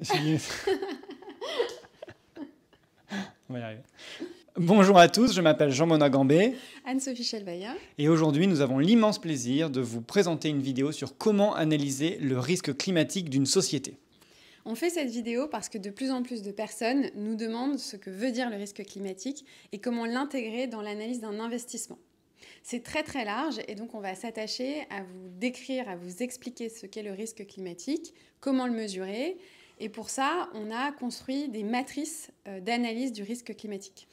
On va y arriver. Bonjour à tous, je m'appelle Jean-Mona Gambé. Anne-Sophie Chelvaillard. Et aujourd'hui, nous avons l'immense plaisir de vous présenter une vidéo sur comment analyser le risque climatique d'une société. On fait cette vidéo parce que de plus en plus de personnes nous demandent ce que veut dire le risque climatique et comment l'intégrer dans l'analyse d'un investissement. C'est très très large et donc on va s'attacher à vous décrire, à vous expliquer ce qu'est le risque climatique, comment le mesurer. Et pour ça, on a construit des matrices d'analyse du risque climatique.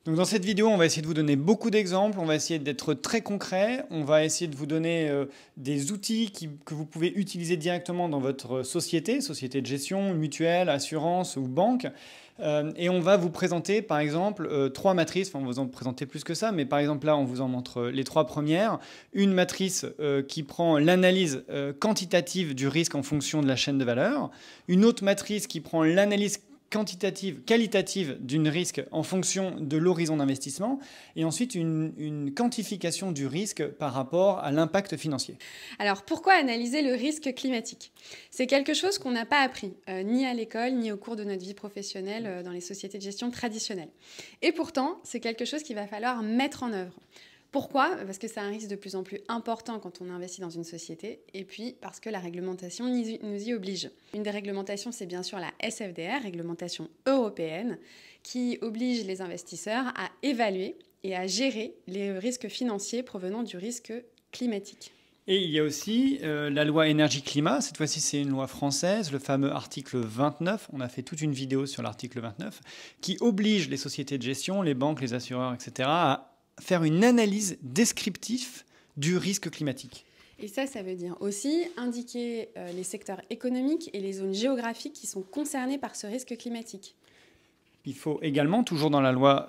Donc dans cette vidéo, on va essayer de vous donner beaucoup d'exemples, on va essayer d'être très concret, on va essayer de vous donner des outils que vous pouvez utiliser directement dans votre société de gestion, mutuelle, assurance ou banque. Et on va vous présenter par exemple trois matrices, enfin on va vous en présenter plus que ça, mais par exemple là on vous en montre les trois premières. Une matrice qui prend l'analyse quantitative du risque en fonction de la chaîne de valeur. Une autre matrice qui prend l'analyse qualitative d'une risque en fonction de l'horizon d'investissement, et ensuite une quantification du risque par rapport à l'impact financier. Alors pourquoi analyser le risque climatique? C'est quelque chose qu'on n'a pas appris, ni à l'école, ni au cours de notre vie professionnelle dans les sociétés de gestion traditionnelles. Et pourtant, c'est quelque chose qu'il va falloir mettre en œuvre. Pourquoi? Parce que c'est un risque de plus en plus important quand on investit dans une société, et puis parce que la réglementation nous y oblige. Une des réglementations, c'est bien sûr la SFDR, réglementation européenne, qui oblige les investisseurs à évaluer et à gérer les risques financiers provenant du risque climatique. Et il y a aussi la loi énergie-climat, cette fois-ci c'est une loi française, le fameux article 29, on a fait toute une vidéo sur l'article 29, qui oblige les sociétés de gestion, les banques, les assureurs, etc., à faire une analyse descriptive du risque climatique. Et ça veut dire aussi indiquer les secteurs économiques et les zones géographiques qui sont concernés par ce risque climatique. Il faut également, toujours dans la loi,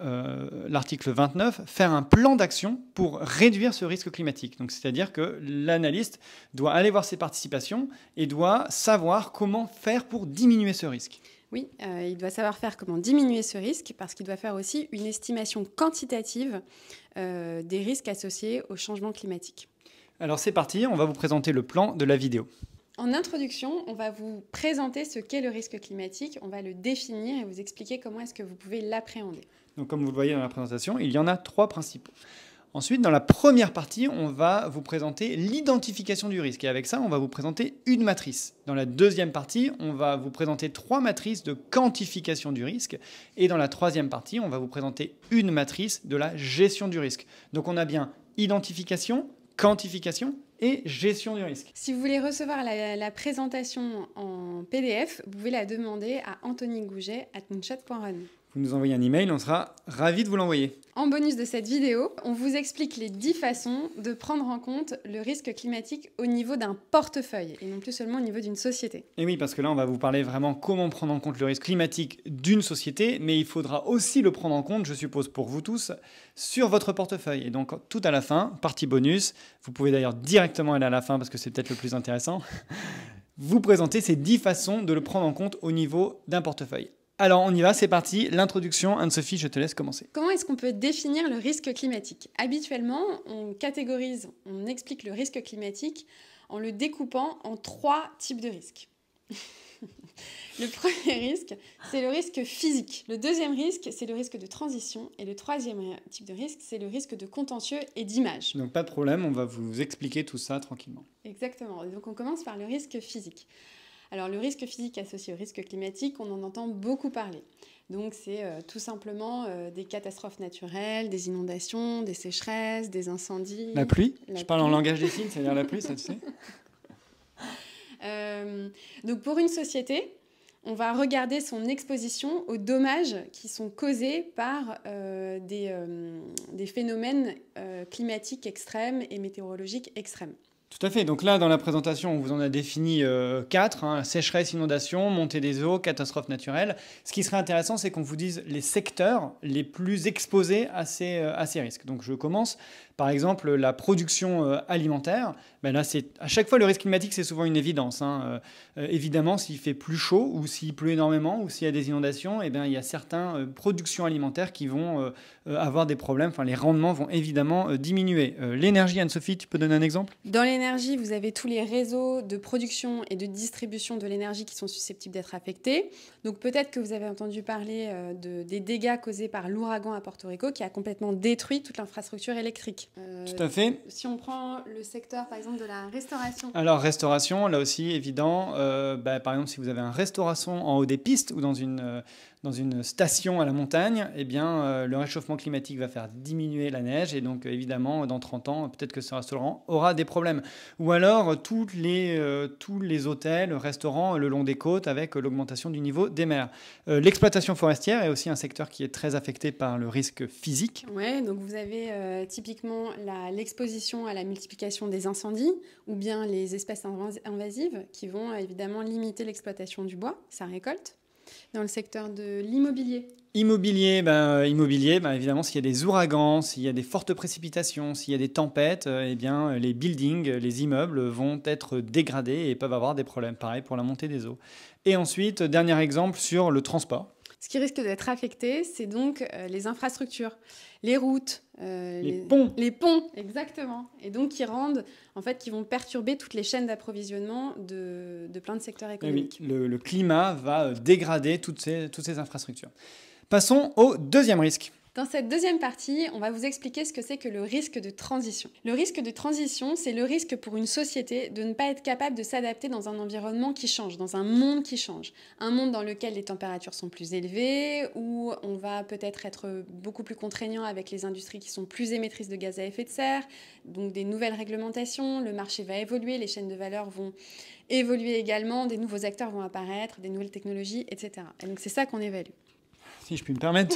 l'article 29, faire un plan d'action pour réduire ce risque climatique. Donc, c'est-à-dire que l'analyste doit aller voir ses participations et doit savoir comment faire pour diminuer ce risque. Oui, il doit savoir faire comment diminuer ce risque parce qu'il doit faire aussi une estimation quantitative des risques associés au changement climatique. Alors c'est parti, on va vous présenter le plan de la vidéo. En introduction, on va vous présenter ce qu'est le risque climatique, on va le définir et vous expliquer comment est-ce que vous pouvez l'appréhender. Donc comme vous le voyez dans la présentation, il y en a trois principaux. Ensuite, dans la première partie, on va vous présenter l'identification du risque. Et avec ça, on va vous présenter une matrice. Dans la deuxième partie, on va vous présenter trois matrices de quantification du risque. Et dans la troisième partie, on va vous présenter une matrice de la gestion du risque. Donc on a bien identification, quantification et gestion du risque. Si vous voulez recevoir la présentation en PDF, vous pouvez la demander à anthonygouget@moonshot.run. Vous nous envoyez un email, on sera ravis de vous l'envoyer. En bonus de cette vidéo, on vous explique les 10 façons de prendre en compte le risque climatique au niveau d'un portefeuille et non plus seulement au niveau d'une société. Et oui, parce que là, on va vous parler vraiment comment prendre en compte le risque climatique d'une société, mais il faudra aussi le prendre en compte, je suppose pour vous tous, sur votre portefeuille. Et donc, tout à la fin, partie bonus, vous pouvez d'ailleurs directement aller à la fin parce que c'est peut-être le plus intéressant, vous présenter ces 10 façons de le prendre en compte au niveau d'un portefeuille. Alors, on y va, c'est parti. L'introduction, Anne-Sophie, je te laisse commencer. Comment est-ce qu'on peut définir le risque climatique? Habituellement, on explique le risque climatique en le découpant en 3 types de risques. Le premier risque, c'est le risque physique. Le deuxième risque, c'est le risque de transition. Et le troisième type de risque, c'est le risque de contentieux et d'image. Donc, pas de problème, on va vous expliquer tout ça tranquillement. Exactement. Donc, on commence par le risque physique. Alors le risque physique associé au risque climatique, on en entend beaucoup parler. Donc c'est tout simplement des catastrophes naturelles, des inondations, des sécheresses, des incendies. La pluie? Je parle en langage des signes, c'est-à-dire la pluie, ça tu sais. Donc pour une société, on va regarder son exposition aux dommages qui sont causés par des phénomènes climatiques extrêmes et météorologiques extrêmes. Tout à fait. Donc là, dans la présentation, on vous en a défini 4, sécheresse, inondation, montée des eaux, catastrophes naturelles. Ce qui serait intéressant, c'est qu'on vous dise les secteurs les plus exposés à ces risques. Donc je commence Par exemple, la production alimentaire, ben là, à chaque fois, le risque climatique, c'est souvent une évidence, hein. Évidemment, s'il fait plus chaud ou s'il pleut énormément ou s'il y a des inondations, eh bien, il y a certaines productions alimentaires qui vont avoir des problèmes. Enfin, les rendements vont évidemment diminuer. L'énergie, Anne-Sophie, tu peux donner un exemple? Dans l'énergie, vous avez tous les réseaux de production et de distribution de l'énergie qui sont susceptibles d'être affectés. Donc peut-être que vous avez entendu parler des dégâts causés par l'ouragan à Porto Rico qui a complètement détruit toute l'infrastructure électrique. Tout à fait. Si on prend le secteur, par exemple, de la restauration. Alors, restauration, là aussi, évident. Par exemple, si vous avez un restaurant en haut des pistes ou dans une station à la montagne, eh bien, le réchauffement climatique va faire diminuer la neige et donc, évidemment, dans 30 ans, peut-être que ce restaurant aura des problèmes. Ou alors, tous les hôtels, restaurants le long des côtes avec l'augmentation du niveau des mers. L'exploitation forestière est aussi un secteur qui est très affecté par le risque physique. Oui, donc vous avez typiquement l'exposition à la multiplication des incendies ou bien les espèces invasives qui vont évidemment limiter l'exploitation du bois, sa récolte. Dans le secteur de l'immobilier. Immobilier, évidemment, s'il y a des ouragans, s'il y a des fortes précipitations, s'il y a des tempêtes, eh bien, les buildings, les immeubles vont être dégradés et peuvent avoir des problèmes. Pareil pour la montée des eaux. Et ensuite, dernier exemple sur le transport. Ce qui risque d'être affecté, c'est donc les infrastructures, les routes, les ponts. Les ponts, exactement. Et donc qui vont perturber toutes les chaînes d'approvisionnement de plein de secteurs économiques. Oui, le climat va dégrader toutes ces infrastructures. Passons au deuxième risque. Dans cette deuxième partie, on va vous expliquer ce que c'est que le risque de transition. Le risque de transition, c'est le risque pour une société de ne pas être capable de s'adapter dans un environnement qui change, dans un monde qui change. Un monde dans lequel les températures sont plus élevées, où on va peut-être être beaucoup plus contraignant avec les industries qui sont plus émettrices de gaz à effet de serre, donc des nouvelles réglementations, le marché va évoluer, les chaînes de valeur vont évoluer également, des nouveaux acteurs vont apparaître, des nouvelles technologies, etc. Et donc c'est ça qu'on évalue. Si je puis me permettre,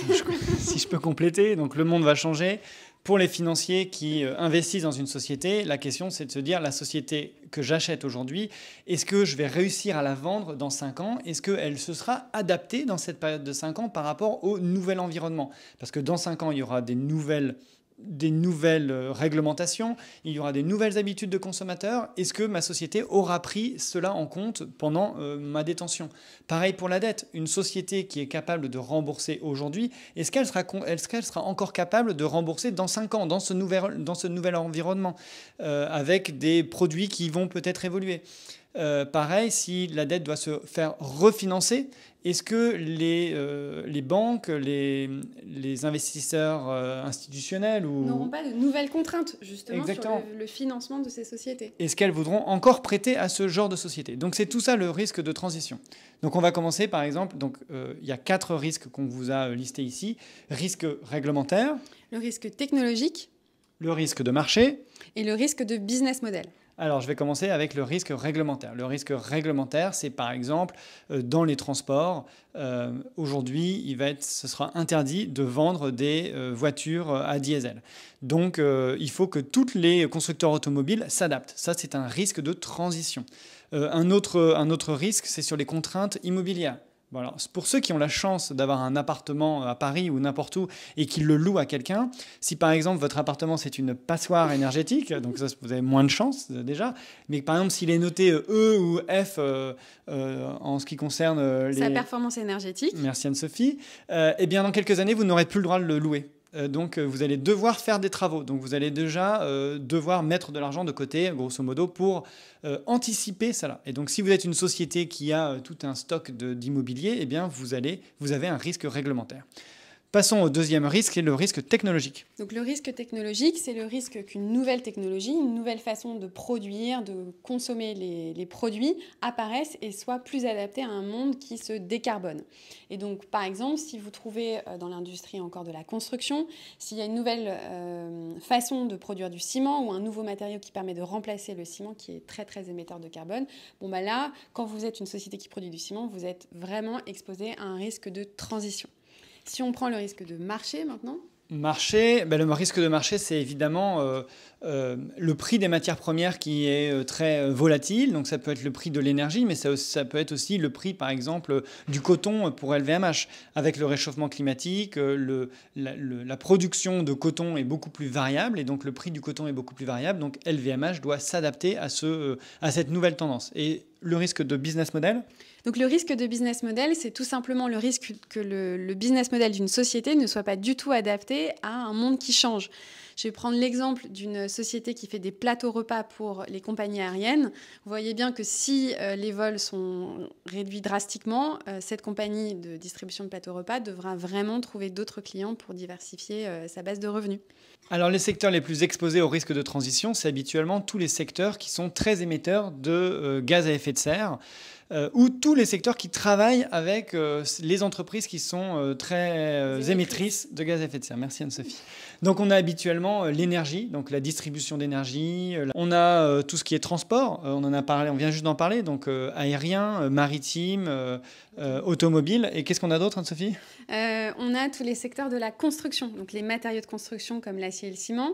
si je peux compléter, donc le monde va changer. Pour les financiers qui investissent dans une société, la question c'est de se dire, la société que j'achète aujourd'hui, est-ce que je vais réussir à la vendre dans 5 ans? Est-ce qu'elle se sera adaptée dans cette période de 5 ans par rapport au nouvel environnement? Parce que dans 5 ans, il y aura des nouvelles réglementations, il y aura des nouvelles habitudes de consommateurs. Est-ce que ma société aura pris cela en compte pendant ma détention? Pareil pour la dette. Une société qui est capable de rembourser aujourd'hui, est-ce qu'elle sera encore capable de rembourser dans 5 ans, dans ce nouvel environnement, avec des produits qui vont peut-être évoluer? Pareil, si la dette doit se faire refinancer, est-ce que les banques, les investisseurs institutionnels n'auront pas de nouvelles contraintes justement Exactement. sur le financement de ces sociétés? Est-ce qu'elles voudront encore prêter à ce genre de société? Donc c'est tout ça le risque de transition. Donc on va commencer par exemple, il y a 4 risques qu'on vous a listés ici. Risque réglementaire, le risque technologique, le risque de marché et le risque de business model. Alors, je vais commencer avec le risque réglementaire. Le risque réglementaire, c'est par exemple dans les transports. Aujourd'hui, ce sera interdit de vendre des voitures à diesel. Donc, il faut que tous les constructeurs automobiles s'adaptent. Ça, c'est un risque de transition. Un autre risque, c'est sur les contraintes immobilières. Voilà. Pour ceux qui ont la chance d'avoir un appartement à Paris ou n'importe où et qui le louent à quelqu'un, si par exemple votre appartement c'est une passoire énergétique, donc ça vous avez moins de chance déjà, mais par exemple s'il est noté E ou F en ce qui concerne sa performance énergétique, merci Anne-Sophie, eh bien dans quelques années vous n'aurez plus le droit de le louer. Donc vous allez devoir faire des travaux. Donc vous allez déjà devoir mettre de l'argent de côté, grosso modo, pour anticiper cela. Et donc si vous êtes une société qui a tout un stock d'immobilier, eh bien vous avez un risque réglementaire. Passons au deuxième risque, qui est le risque technologique. Donc le risque technologique, c'est le risque qu'une nouvelle technologie, une nouvelle façon de produire, de consommer les produits apparaissent et soient plus adaptés à un monde qui se décarbone. Et donc par exemple, si vous trouvez dans l'industrie encore de la construction, s'il y a une nouvelle façon de produire du ciment ou un nouveau matériau qui permet de remplacer le ciment qui est très très émetteur de carbone, là, quand vous êtes une société qui produit du ciment, vous êtes vraiment exposé à un risque de transition. Si on prend le risque de marché maintenant. Marché, ben le risque de marché, c'est évidemment le prix des matières premières qui est très volatile. Donc ça peut être le prix de l'énergie, mais ça peut être aussi le prix, par exemple, du coton pour LVMH. Avec le réchauffement climatique, la production de coton est beaucoup plus variable et donc le prix du coton est beaucoup plus variable. Donc LVMH doit s'adapter à cette nouvelle tendance. Et le risque de business model? Donc le risque de business model, c'est tout simplement le risque que le business model d'une société ne soit pas du tout adapté à un monde qui change. Je vais prendre l'exemple d'une société qui fait des plateaux repas pour les compagnies aériennes. Vous voyez bien que si les vols sont réduits drastiquement, cette compagnie de distribution de plateaux repas devra vraiment trouver d'autres clients pour diversifier sa base de revenus. Alors les secteurs les plus exposés au risque de transition, c'est habituellement tous les secteurs qui sont très émetteurs de gaz à effet de serre. Ou tous les secteurs qui travaillent avec les entreprises qui sont très émettrices de gaz à effet de serre. Merci Anne-Sophie. Donc on a habituellement l'énergie, donc la distribution d'énergie. On a tout ce qui est transport, on en a parlé, on vient juste d'en parler, donc aérien, maritime, automobile. Et qu'est-ce qu'on a d'autre Anne-Sophie? On a tous les secteurs de la construction, donc les matériaux de construction comme l'acier et le ciment,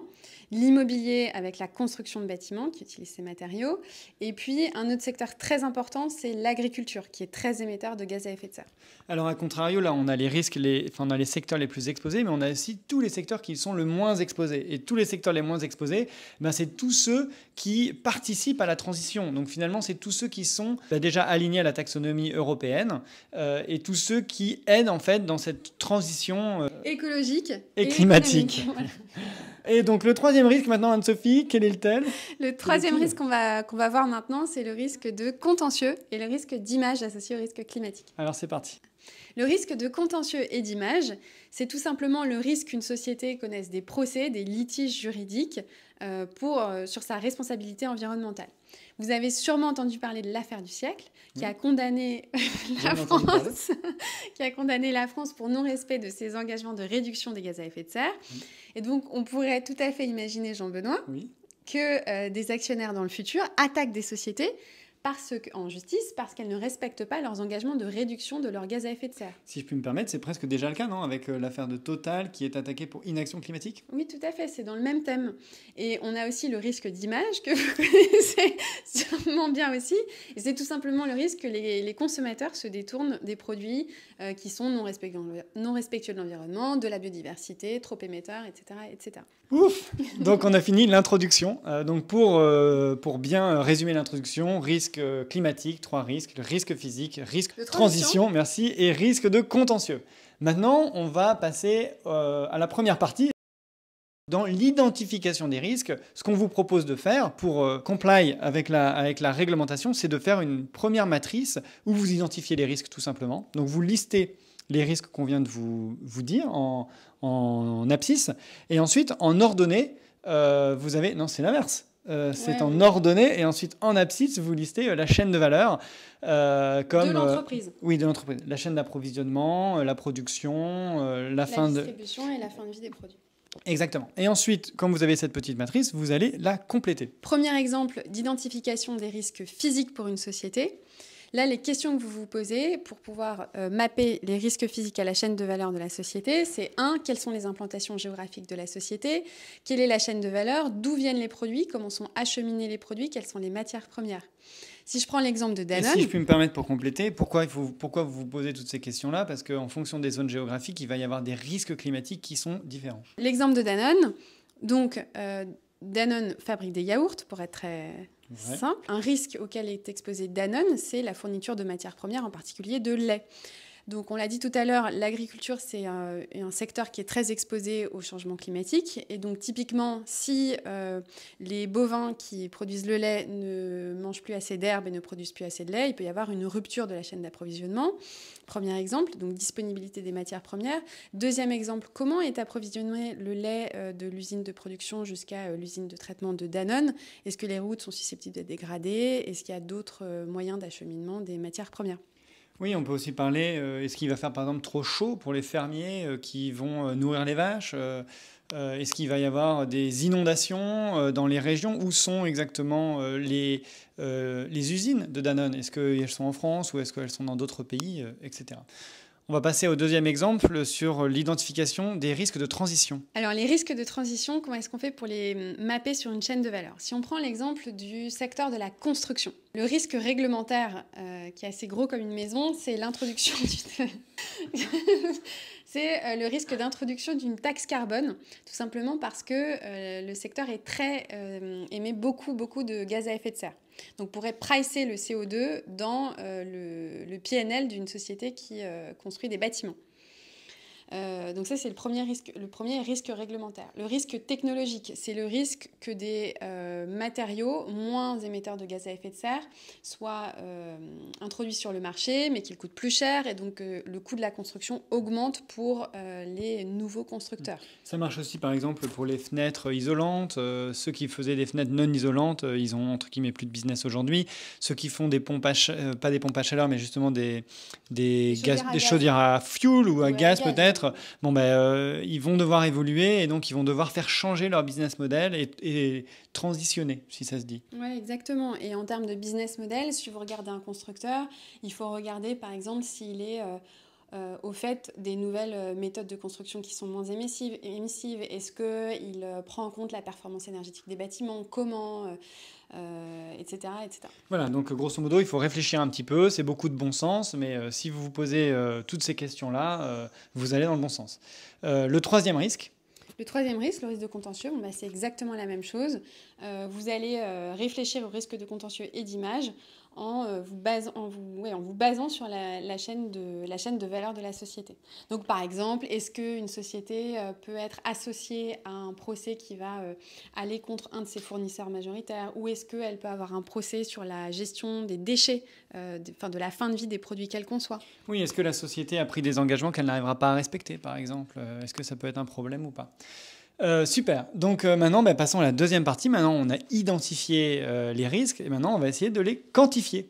l'immobilier avec la construction de bâtiments qui utilisent ces matériaux, et puis un autre secteur très important, c'est l'agriculture qui est très émetteur de gaz à effet de serre. Alors à contrario, là on a les risques, on a les secteurs les plus exposés, mais on a aussi tous les secteurs qui sont le moins exposés. Et tous les secteurs les moins exposés, ben, c'est tous ceux qui participent à la transition. Donc finalement, c'est tous ceux qui sont déjà alignés à la taxonomie européenne et tous ceux qui aident en fait dans cette transition écologique et climatique. Voilà. Et donc le troisième risque maintenant, Anne-Sophie, quel est le tel? Le troisième risque qu'on va voir maintenant, c'est le risque de contentieux et le risque d'image associé au risque climatique. Alors c'est parti. Le risque de contentieux et d'image, c'est tout simplement le risque qu'une société connaisse des procès, des litiges juridiques sur sa responsabilité environnementale. Vous avez sûrement entendu parler de l'affaire du siècle qui a condamné la France pour non-respect de ses engagements de réduction des gaz à effet de serre. Et donc, on pourrait tout à fait imaginer, Jean-Benoît, que des actionnaires dans le futur attaquent des sociétés en justice parce qu'elles ne respectent pas leurs engagements de réduction de leurs gaz à effet de serre. Si je puis me permettre, c'est presque déjà le cas, non? Avec l'affaire de Total qui est attaquée pour inaction climatique? Oui, tout à fait, c'est dans le même thème. Et on a aussi le risque d'image que vous connaissez sûrement bien aussi. Et c'est tout simplement le risque que les consommateurs se détournent des produits qui sont non respectueux de l'environnement, de la biodiversité, trop émetteurs, etc. etc. Ouf! Donc on a fini l'introduction. Donc pour bien résumer l'introduction, risque climatique, 3 risques, le risque physique, risque de transition, merci, et risque de contentieux. Maintenant, on va passer à la première partie. Dans l'identification des risques, ce qu'on vous propose de faire pour comply avec la réglementation, c'est de faire une première matrice où vous identifiez les risques tout simplement. Donc vous listez les risques qu'on vient de vous dire en abscisse, et ensuite en ordonnée, vous avez... Non, c'est l'inverse. C'est en ordonnée et ensuite en abscisse, vous listez la chaîne de valeur comme de l'entreprise. Oui, de l'entreprise. La chaîne d'approvisionnement, la production, la distribution et la fin de vie des produits. Exactement. Et ensuite, quand vous avez cette petite matrice, vous allez la compléter. Premier exemple d'identification des risques physiques pour une société. Là, les questions que vous vous posez pour pouvoir mapper les risques physiques à la chaîne de valeur de la société, c'est 1. Quelles sont les implantations géographiques de la société? Quelle est la chaîne de valeur? D'où viennent les produits? Comment sont acheminés les produits? Quelles sont les matières premières? Si je prends l'exemple de Danone... Et si je puis me permettre pour compléter, pourquoi vous vous posez toutes ces questions-là? Parce qu'en fonction des zones géographiques, il va y avoir des risques climatiques qui sont différents. L'exemple de Danone, donc Danone fabrique des yaourts, pour être très... simple. Un risque auquel est exposé Danone, c'est la fourniture de matières premières, en particulier de lait. Donc, on l'a dit tout à l'heure, l'agriculture, c'est un secteur qui est très exposé au changement climatique. Et donc, typiquement, si les bovins qui produisent le lait ne mangent plus assez d'herbe et ne produisent plus assez de lait, il peut y avoir une rupture de la chaîne d'approvisionnement. Premier exemple, donc disponibilité des matières premières. Deuxième exemple, comment est approvisionné le lait de l'usine de production jusqu'à l'usine de traitement de Danone? Est-ce que les routes sont susceptibles d'être dégradées? Est-ce qu'il y a d'autres moyens d'acheminement des matières premières? Oui, on peut aussi parler, est-ce qu'il va faire par exemple trop chaud pour les fermiers qui vont nourrir les vaches? Est-ce qu'il va y avoir des inondations dans les régions? Où sont exactement les usines de Danone? Est-ce qu'elles sont en France ou est-ce qu'elles sont dans d'autres pays, etc. On va passer au deuxième exemple sur l'identification des risques de transition. Alors, les risques de transition, comment est-ce qu'on fait pour les mapper sur une chaîne de valeur? Si on prend l'exemple du secteur de la construction, le risque réglementaire, qui est assez gros comme une maison, c'est l'introduction c'est le risque d'introduction d'une taxe carbone, tout simplement parce que le secteur est émet beaucoup de gaz à effet de serre. Donc, pourrait pricer le CO2 dans le PNL d'une société qui construit des bâtiments. Donc ça, c'est le premier risque réglementaire. Le risque technologique, c'est le risque que des matériaux moins émetteurs de gaz à effet de serre soient introduits sur le marché, mais qu'ils coûtent plus cher, et donc le coût de la construction augmente pour les nouveaux constructeurs. Ça marche aussi, par exemple, pour les fenêtres isolantes. Ceux qui faisaient des fenêtres non isolantes, ils ont, entre guillemets, plus de business aujourd'hui. Ceux qui font des pompes pas des pompes à chaleur, mais justement des chaudières à fuel ou à gaz peut-être. Bon, ils vont devoir évoluer et donc ils vont devoir faire changer leur business model et transitionner, si ça se dit. Oui, exactement. Et en termes de business model, si vous regardez un constructeur, il faut regarder par exemple s'il est au fait des nouvelles méthodes de construction qui sont moins émissives. Est-ce qu'il prend en compte la performance énergétique des bâtiments? Comment etc. Voilà, donc grosso modo, il faut réfléchir un petit peu, c'est beaucoup de bon sens, mais si vous vous posez toutes ces questions-là, vous allez dans le bon sens. Le troisième risque? Le troisième risque, le risque de contentieux, c'est exactement la même chose. Vous allez réfléchir au risque de contentieux et d'image en vous basant sur la chaîne de valeur de la société. Donc, par exemple, est-ce qu'une société peut être associée à un procès qui va aller contre un de ses fournisseurs majoritaires, ou est-ce qu'elle peut avoir un procès sur la gestion des déchets, de la fin de vie des produits qu'elle conçoit? Oui, est-ce que la société a pris des engagements qu'elle n'arrivera pas à respecter, par exemple? Est-ce que ça peut être un problème ou pas? Super. Donc maintenant, passons à la deuxième partie. Maintenant, on a identifié les risques et maintenant, on va essayer de les quantifier.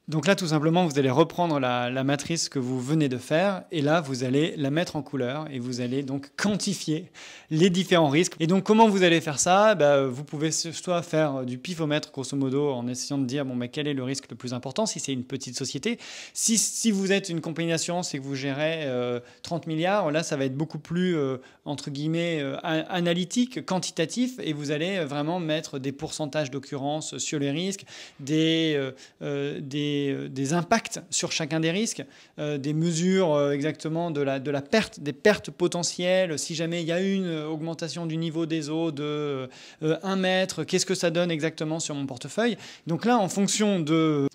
Donc là, tout simplement, vous allez reprendre la matrice que vous venez de faire et là, vous allez la mettre en couleur et vous allez donc quantifier les différents risques. Et donc, comment vous allez faire ça? Vous pouvez soit faire du pifomètre, grosso modo, en essayant de dire quel est le risque le plus important si c'est une petite société. Si vous êtes une compagnie d'assurance et que vous gérez 30 milliards, là, ça va être beaucoup plus, entre guillemets, analytique, quantitatif et vous allez vraiment mettre des pourcentages d'occurrence sur les risques, des impacts sur chacun des risques, des mesures exactement de la perte, des pertes potentielles. Si jamais il y a une augmentation du niveau des eaux de 1 mètre, qu'est-ce que ça donne exactement sur mon portefeuille? Donc là, en fonction de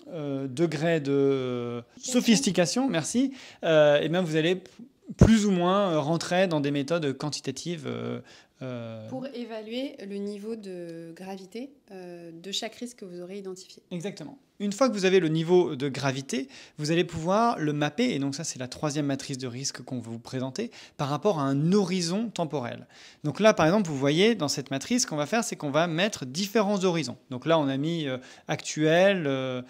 degré de sophistication, merci, vous allez plus ou moins rentrer dans des méthodes quantitatives pour évaluer le niveau de gravité de chaque risque que vous aurez identifié. Exactement. Une fois que vous avez le niveau de gravité, vous allez pouvoir le mapper, et donc ça c'est la troisième matrice de risque qu'on va vous présenter, par rapport à un horizon temporel. Donc là par exemple, vous voyez dans cette matrice, ce qu'on va faire, c'est qu'on va mettre différents horizons. Donc là on a mis actuel,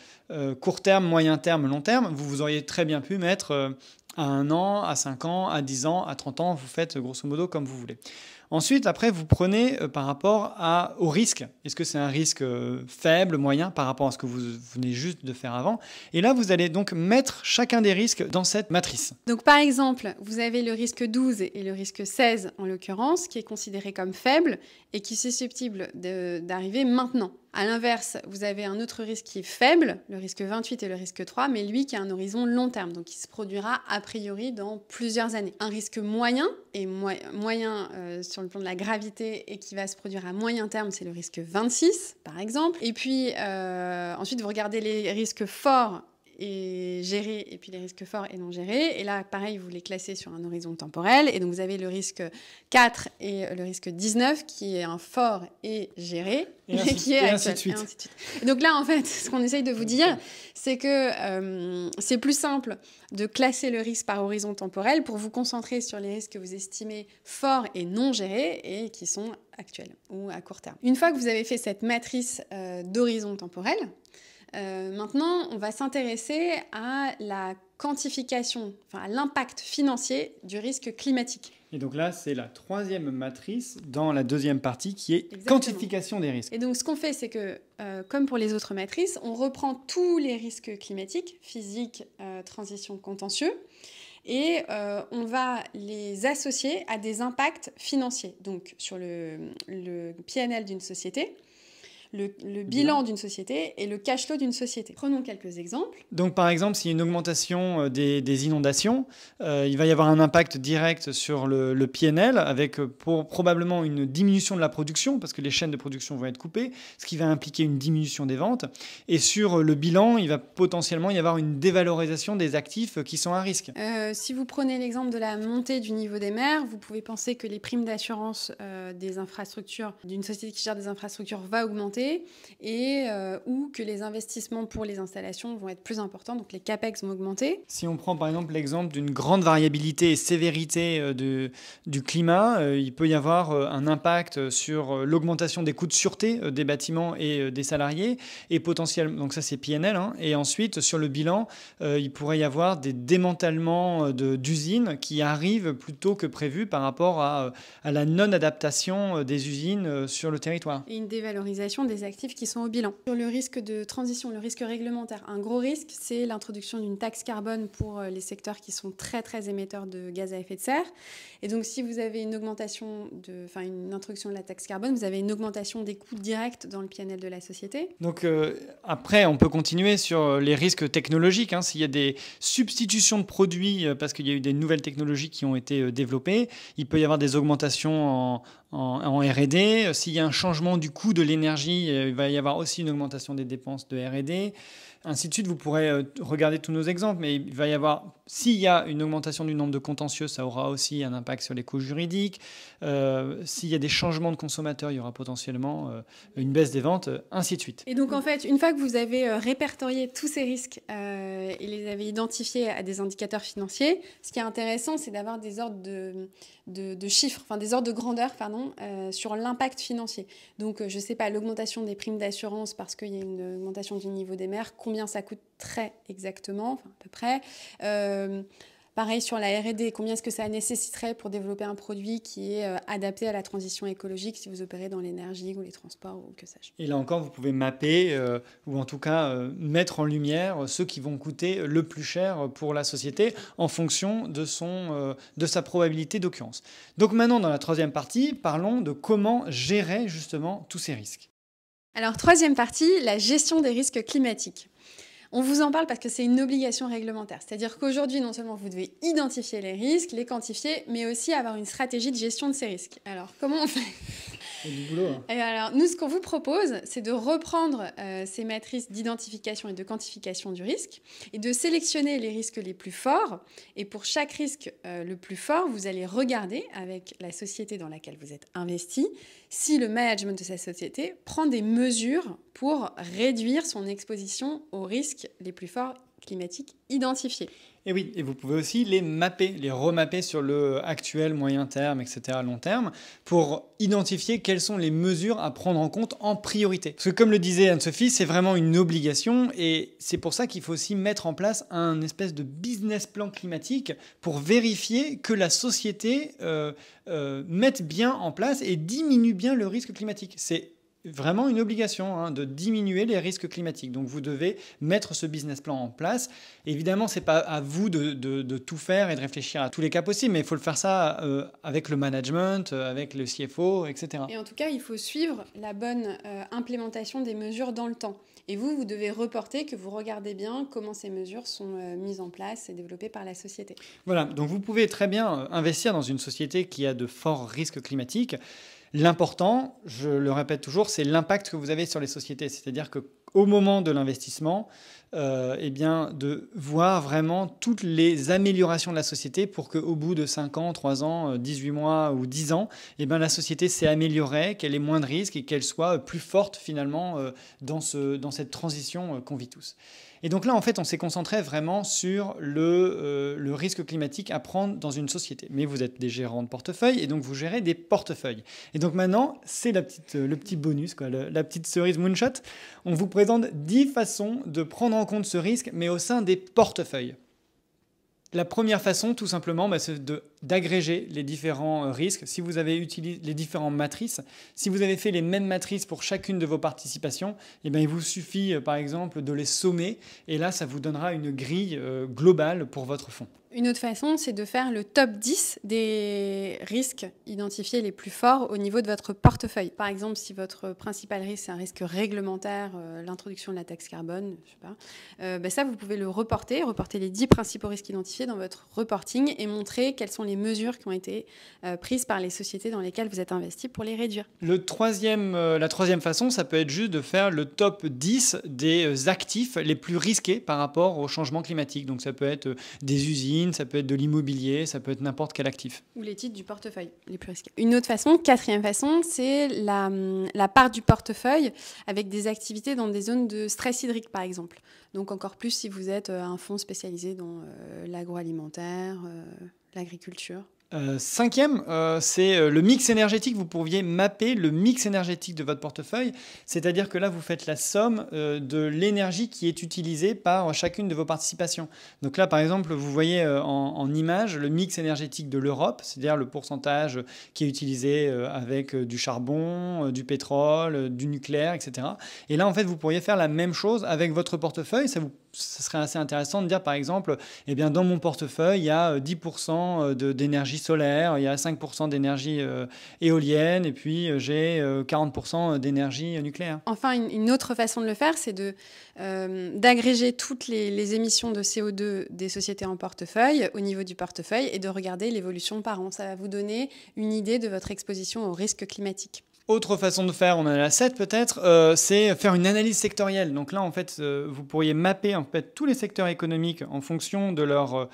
court terme, moyen terme, long terme. Vous auriez très bien pu mettre à 1 an, à 5 ans, à 10 ans, à 30 ans, vous faites grosso modo comme vous voulez. Ensuite, après, vous prenez par rapport au risque. Est-ce que c'est un risque faible, moyen, par rapport à ce que vous venez juste de faire avant? Et là, vous allez donc mettre chacun des risques dans cette matrice. Donc, par exemple, vous avez le risque 12 et le risque 16, en l'occurrence, qui est considéré comme faible et qui est susceptible d'arriver maintenant. À l'inverse, vous avez un autre risque qui est faible, le risque 28 et le risque 3, mais lui qui a un horizon long terme, donc qui se produira a priori dans plusieurs années. Un risque moyen, et moyen sur le plan de la gravité et qui va se produire à moyen terme, c'est le risque 26, par exemple. Et puis ensuite, vous regardez les risques forts et gérés, et puis les risques forts et non gérés. Et là, pareil, vous les classez sur un horizon temporel. Et donc, vous avez le risque 4 et le risque 19, qui est un fort et géré, et ainsi de suite. Et donc là, en fait, ce qu'on essaye de vous dire, c'est que c'est plus simple de classer le risque par horizon temporel pour vous concentrer sur les risques que vous estimez forts et non gérés et qui sont actuels ou à court terme. Une fois que vous avez fait cette matrice d'horizon temporel, Maintenant, on va s'intéresser à la quantification, enfin à l'impact financier du risque climatique. Et donc là, c'est la troisième matrice dans la deuxième partie qui est Exactement. quantification des risques. Et donc ce qu'on fait, c'est que, comme pour les autres matrices, on reprend tous les risques climatiques, physique, transition, contentieux, et on va les associer à des impacts financiers, donc sur le PNL d'une société, le bilan d'une société et le cash flow d'une société. Prenons quelques exemples. Donc par exemple, s'il y a une augmentation des inondations, il va y avoir un impact direct sur le PNL avec probablement une diminution de la production parce que les chaînes de production vont être coupées, ce qui va impliquer une diminution des ventes. Et sur le bilan, il va potentiellement y avoir une dévalorisation des actifs qui sont à risque. Si vous prenez l'exemple de la montée du niveau des mers, vous pouvez penser que les primes d'assurance des infrastructures d'une société qui gère des infrastructures va augmenter et ou que les investissements pour les installations vont être plus importants, donc les CAPEX vont augmenter. Si on prend par exemple l'exemple d'une grande variabilité et sévérité du climat, il peut y avoir un impact sur l'augmentation des coûts de sûreté des bâtiments et des salariés, et potentiellement, donc ça c'est PNL, hein, et ensuite sur le bilan, il pourrait y avoir des démantèlements d'usines qui arrivent plus tôt que prévu par rapport à la non-adaptation des usines sur le territoire. Et une dévalorisation des actifs qui sont au bilan. Sur le risque de transition, le risque réglementaire, un gros risque, c'est l'introduction d'une taxe carbone pour les secteurs qui sont très très émetteurs de gaz à effet de serre. Et donc si vous avez une introduction de la taxe carbone, vous avez une augmentation des coûts directs dans le PNL de la société. Donc après, on peut continuer sur les risques technologiques, hein. S'il y a des substitutions de produits parce qu'il y a eu des nouvelles technologies qui ont été développées, il peut y avoir des augmentations en R&D. S'il y a un changement du coût de l'énergie, il va y avoir aussi une augmentation des dépenses de R&D. Ainsi de suite, vous pourrez regarder tous nos exemples, mais il va y avoir, s'il y a une augmentation du nombre de contentieux, ça aura aussi un impact sur les coûts juridiques. S'il y a des changements de consommateurs, il y aura potentiellement une baisse des ventes, ainsi de suite. Et donc en fait, une fois que vous avez répertorié tous ces risques et les avez identifiés à des indicateurs financiers, ce qui est intéressant, c'est d'avoir des ordres de chiffres, enfin des ordres de grandeur, sur l'impact financier. Donc je ne sais pas, l'augmentation des primes d'assurance parce qu'il y a une augmentation du niveau des mers, combien ça coûte très exactement, enfin, à peu près. Pareil sur la R&D, combien est-ce que ça nécessiterait pour développer un produit qui est adapté à la transition écologique si vous opérez dans l'énergie ou les transports ou que sais-je. Et là encore, vous pouvez mapper ou en tout cas mettre en lumière ceux qui vont coûter le plus cher pour la société en fonction de sa probabilité d'occurrence. Donc maintenant, dans la troisième partie, parlons de comment gérer justement tous ces risques. Alors troisième partie, la gestion des risques climatiques. On vous en parle parce que c'est une obligation réglementaire. C'est-à-dire qu'aujourd'hui, non seulement vous devez identifier les risques, les quantifier, mais aussi avoir une stratégie de gestion de ces risques. Alors, comment on fait ? C'est du boulot, hein. Et alors, nous, ce qu'on vous propose, c'est de reprendre ces matrices d'identification et de quantification du risque et de sélectionner les risques les plus forts. Et pour chaque risque le plus fort, vous allez regarder avec la société dans laquelle vous êtes investi si le management de cette société prend des mesures pour réduire son exposition aux risques les plus forts climatiques identifiés. Et oui, et vous pouvez aussi les mapper, les remapper sur le actuel, moyen terme, etc., long terme, pour identifier quelles sont les mesures à prendre en compte en priorité. Parce que comme le disait Anne-Sophie, c'est vraiment une obligation et c'est pour ça qu'il faut aussi mettre en place un espèce de business plan climatique pour vérifier que la société mette bien en place et diminue bien le risque climatique. C'est vraiment une obligation de diminuer les risques climatiques. Donc vous devez mettre ce business plan en place. Évidemment, ce n'est pas à vous de tout faire et de réfléchir à tous les cas possibles, mais il faut le faire ça avec le management, avec le CFO, etc. Et en tout cas, il faut suivre la bonne implémentation des mesures dans le temps. Et vous devez reporter que vous regardez bien comment ces mesures sont mises en place et développées par la société. Voilà, donc vous pouvez très bien investir dans une société qui a de forts risques climatiques. L'important, je le répète toujours, c'est l'impact que vous avez sur les sociétés. C'est-à-dire qu'au moment de l'investissement, de voir vraiment toutes les améliorations de la société pour qu'au bout de 5 ans, 3 ans, 18 mois ou 10 ans, la société s'est améliorée, qu'elle ait moins de risques et qu'elle soit plus forte finalement dans cette transition qu'on vit tous. Et donc là, en fait, on s'est concentré vraiment sur le risque climatique à prendre dans une société. Mais vous êtes des gérants de portefeuille et donc vous gérez des portefeuilles. Et donc maintenant, c'est le petit bonus, quoi, la petite cerise Moonshot. On vous présente 10 façons de prendre en compte ce risque, mais au sein des portefeuilles. La première façon, tout simplement, c'est d'agréger les différents risques. Si vous avez utilisé les différentes matrices, si vous avez fait les mêmes matrices pour chacune de vos participations, eh bien, il vous suffit, par exemple, de les sommer. Et là, ça vous donnera une grille globale pour votre fonds. Une autre façon, c'est de faire le top 10 des risques identifiés les plus forts au niveau de votre portefeuille. Par exemple, si votre principal risque, c'est un risque réglementaire, l'introduction de la taxe carbone, je sais pas, ça, vous pouvez le reporter les 10 principaux risques identifiés dans votre reporting et montrer quelles sont les mesures qui ont été prises par les sociétés dans lesquelles vous êtes investi pour les réduire. La troisième façon, ça peut être juste de faire le top 10 des actifs les plus risqués par rapport au changement climatique. Donc ça peut être des usines, ça peut être de l'immobilier, ça peut être n'importe quel actif. Ou les titres du portefeuille les plus risqués. Une autre façon, quatrième façon, c'est la part du portefeuille avec des activités dans des zones de stress hydrique, par exemple. Donc encore plus si vous êtes un fonds spécialisé dans l'agroalimentaire, l'agriculture. Cinquième, c'est le mix énergétique. Vous pourriez mapper le mix énergétique de votre portefeuille. C'est-à-dire que là, vous faites la somme de l'énergie qui est utilisée par chacune de vos participations. Donc là, par exemple, vous voyez en image le mix énergétique de l'Europe, c'est-à-dire le pourcentage qui est utilisé avec du charbon, du pétrole, du nucléaire, etc. Et là, en fait, vous pourriez faire la même chose avec votre portefeuille. Ça serait assez intéressant de dire, par exemple, eh bien, dans mon portefeuille, il y a 10% d'énergie solaire, il y a 5% d'énergie éolienne, et puis j'ai 40% d'énergie nucléaire. Enfin, une autre façon de le faire, c'est d'agréger toutes les émissions de CO2 des sociétés en portefeuille au niveau du portefeuille et de regarder l'évolution par an. Ça va vous donner une idée de votre exposition au risque climatique. Autre façon de faire, on en a la 7 peut-être, c'est faire une analyse sectorielle. Donc là, en fait, vous pourriez mapper en fait, tous les secteurs économiques en fonction de leur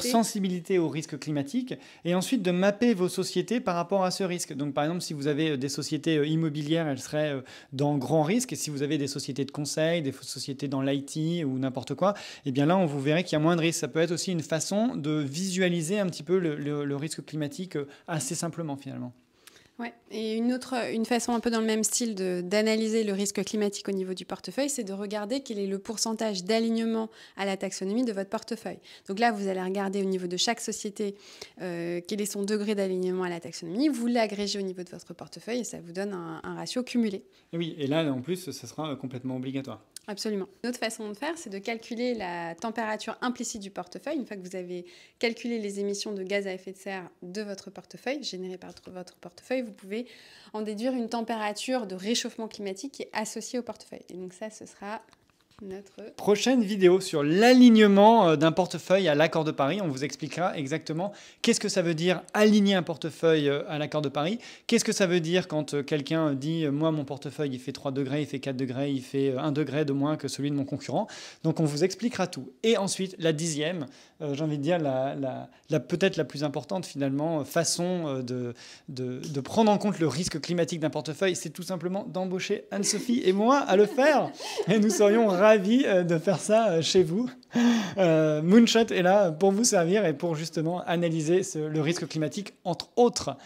sensibilité au risque climatique et ensuite de mapper vos sociétés par rapport à ce risque. Donc par exemple, si vous avez des sociétés immobilières, elles seraient dans grand risque. Et si vous avez des sociétés de conseil, des sociétés dans l'IT ou n'importe quoi, eh bien là, on vous verrait qu'il y a moins de risques. Ça peut être aussi une façon de visualiser un petit peu le risque climatique assez simplement finalement. Ouais. Et une façon un peu dans le même style d'analyser le risque climatique au niveau du portefeuille, c'est de regarder quel est le pourcentage d'alignement à la taxonomie de votre portefeuille. Donc là, vous allez regarder au niveau de chaque société quel est son degré d'alignement à la taxonomie. Vous l'agrégez au niveau de votre portefeuille et ça vous donne un ratio cumulé. Et oui, et là, en plus, ça sera complètement obligatoire. Absolument. Une autre façon de faire, c'est de calculer la température implicite du portefeuille. Une fois que vous avez calculé les émissions de gaz à effet de serre de votre portefeuille, générées par votre portefeuille, vous pouvez en déduire une température de réchauffement climatique qui est associée au portefeuille. Et donc ça, ce sera notre prochaine vidéo sur l'alignement d'un portefeuille à l'accord de Paris. On vous expliquera exactement qu'est-ce que ça veut dire aligner un portefeuille à l'accord de Paris. Qu'est-ce que ça veut dire quand quelqu'un dit « moi, mon portefeuille, il fait 3 degrés, il fait 4 degrés, il fait 1 degré de moins que celui de mon concurrent ». Donc, on vous expliquera tout. Et ensuite, la 10e, j'ai envie de dire peut-être la plus importante finalement, façon de prendre en compte le risque climatique d'un portefeuille, c'est tout simplement d'embaucher Anne-Sophie et moi à le faire. Et nous serions ravis de faire ça chez vous. Moonshot est là pour vous servir et pour justement analyser le risque climatique, entre autres.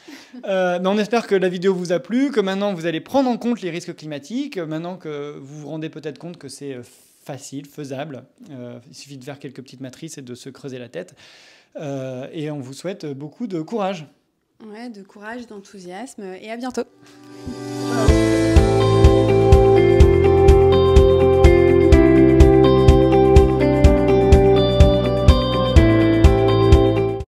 Mais on espère que la vidéo vous a plu, que maintenant vous allez prendre en compte les risques climatiques, maintenant que vous vous rendez peut-être compte que c'est facile, faisable. Il suffit de faire quelques petites matrices et de se creuser la tête. Et on vous souhaite beaucoup de courage. Ouais, de courage, d'enthousiasme et à bientôt.